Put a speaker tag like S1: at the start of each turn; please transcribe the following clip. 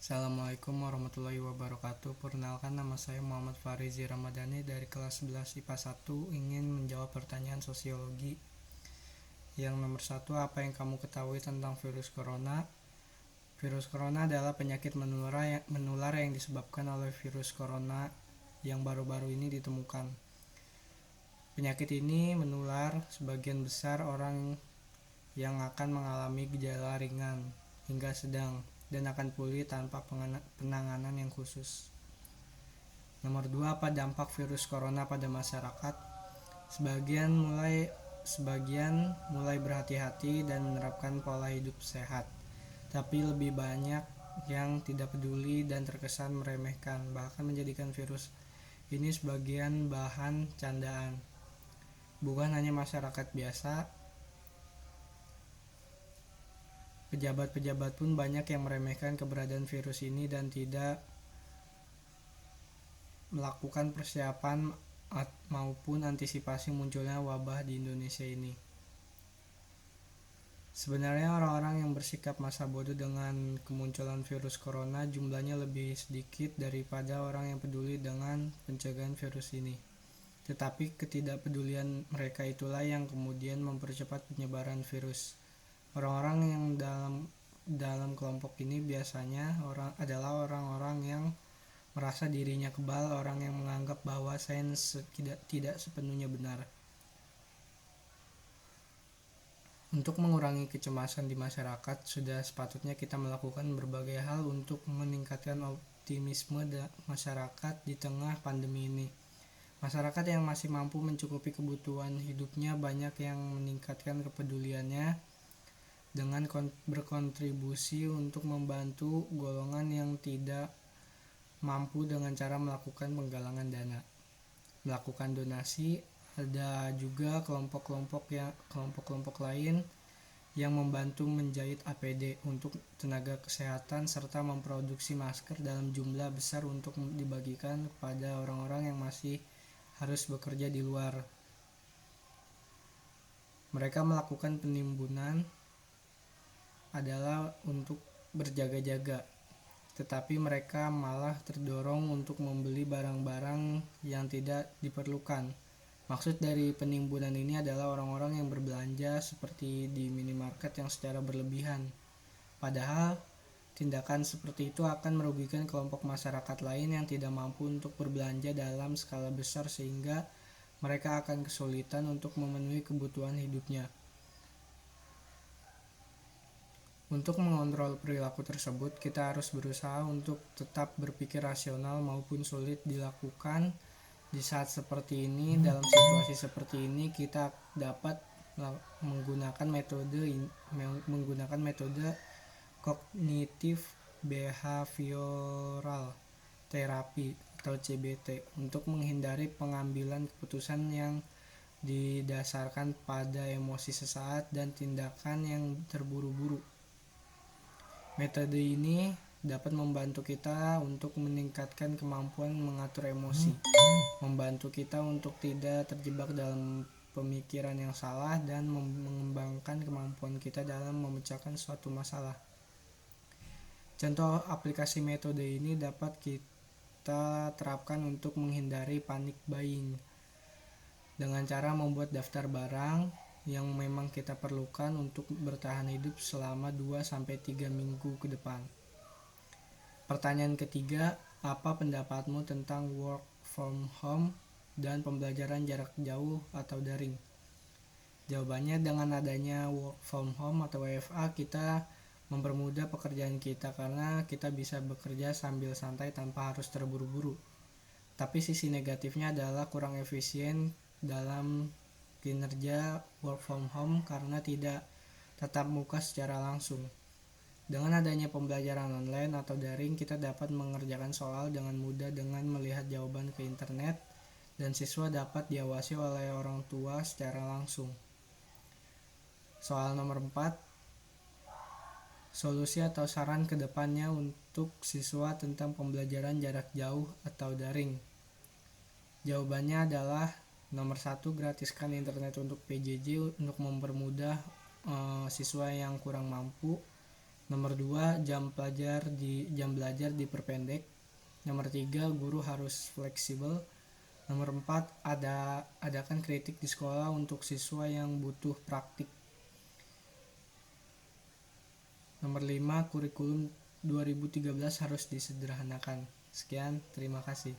S1: Assalamualaikum warahmatullahi wabarakatuh. Perkenalkan, nama saya Muhammad Farizi Ramadhani dari kelas 11 IPA 1, ingin menjawab pertanyaan sosiologi. Yang nomor 1, apa yang kamu ketahui tentang virus corona? Virus corona adalah penyakit menular yang disebabkan oleh virus corona yang baru-baru ini ditemukan. Penyakit ini menular sebagian besar orang yang akan mengalami gejala ringan hingga sedang dan akan pulih tanpa penanganan yang khusus. Nomor 2, apa dampak virus corona pada masyarakat? Sebagian mulai berhati-hati dan menerapkan pola hidup sehat, tapi lebih banyak yang tidak peduli dan terkesan meremehkan, bahkan menjadikan virus ini sebagian bahan candaan. Bukan hanya masyarakat biasa, pejabat-pejabat pun banyak yang meremehkan keberadaan virus ini dan tidak melakukan persiapan maupun antisipasi munculnya wabah di Indonesia ini. Sebenarnya orang-orang yang bersikap masa bodoh dengan kemunculan virus corona jumlahnya lebih sedikit daripada orang yang peduli dengan pencegahan virus ini. Tetapi ketidakpedulian mereka itulah yang kemudian mempercepat penyebaran virus. Orang-orang yang dalam kelompok ini biasanya adalah orang-orang yang merasa dirinya kebal, orang yang menganggap bahwa sains tidak sepenuhnya benar. Untuk mengurangi kecemasan di masyarakat, sudah sepatutnya kita melakukan berbagai hal untuk meningkatkan optimisme masyarakat di tengah pandemi ini. Masyarakat yang masih mampu mencukupi kebutuhan hidupnya banyak yang meningkatkan kepeduliannya dengan berkontribusi untuk membantu golongan yang tidak mampu dengan cara melakukan penggalangan dana, melakukan donasi. Ada juga kelompok-kelompok lain yang membantu menjahit APD untuk tenaga kesehatan serta memproduksi masker dalam jumlah besar untuk dibagikan kepada orang-orang yang masih harus bekerja di luar. Mereka melakukan penimbunan adalah untuk berjaga-jaga, tetapi mereka malah terdorong untuk membeli barang-barang yang tidak diperlukan. Maksud dari penimbunan ini adalah orang-orang yang berbelanja seperti di minimarket yang secara berlebihan. Padahal tindakan seperti itu akan merugikan kelompok masyarakat lain yang tidak mampu untuk berbelanja dalam skala besar sehingga mereka akan kesulitan untuk memenuhi kebutuhan hidupnya. Untuk mengontrol perilaku tersebut, kita harus berusaha untuk tetap berpikir rasional maupun sulit dilakukan di saat seperti ini. Dalam situasi seperti ini, kita dapat menggunakan metode kognitif behavioral terapi atau CBT untuk menghindari pengambilan keputusan yang didasarkan pada emosi sesaat dan tindakan yang terburu-buru. Metode ini dapat membantu kita untuk meningkatkan kemampuan mengatur emosi, membantu kita untuk tidak terjebak dalam pemikiran yang salah, dan mengembangkan kemampuan kita dalam memecahkan suatu masalah. Contoh aplikasi metode ini dapat kita terapkan untuk menghindari panic buying dengan cara membuat daftar barang yang memang kita perlukan untuk bertahan hidup selama 2-3 minggu ke depan. Pertanyaan ketiga, apa pendapatmu tentang work from home dan pembelajaran jarak jauh atau daring? Jawabannya, dengan adanya work from home atau WFA, kita mempermudah pekerjaan kita karena kita bisa bekerja sambil santai tanpa harus terburu-buru. Tapi sisi negatifnya adalah kurang efisien dalam kinerja work from home karena tidak tatap muka secara langsung. Dengan adanya pembelajaran online atau daring, kita dapat mengerjakan soal dengan mudah dengan melihat jawaban ke internet, dan siswa dapat diawasi oleh orang tua secara langsung. Soal nomor 4, solusi atau saran ke depannya untuk siswa tentang pembelajaran jarak jauh atau daring. Jawabannya adalah nomor 1, gratiskan internet untuk PJJ untuk mempermudah siswa yang kurang mampu. Nomor 2, jam belajar diperpendek. Nomor 3, guru harus fleksibel. Nomor 4, adakan kritik di sekolah untuk siswa yang butuh praktik. Nomor 5, kurikulum 2013 harus disederhanakan. Sekian, terima kasih.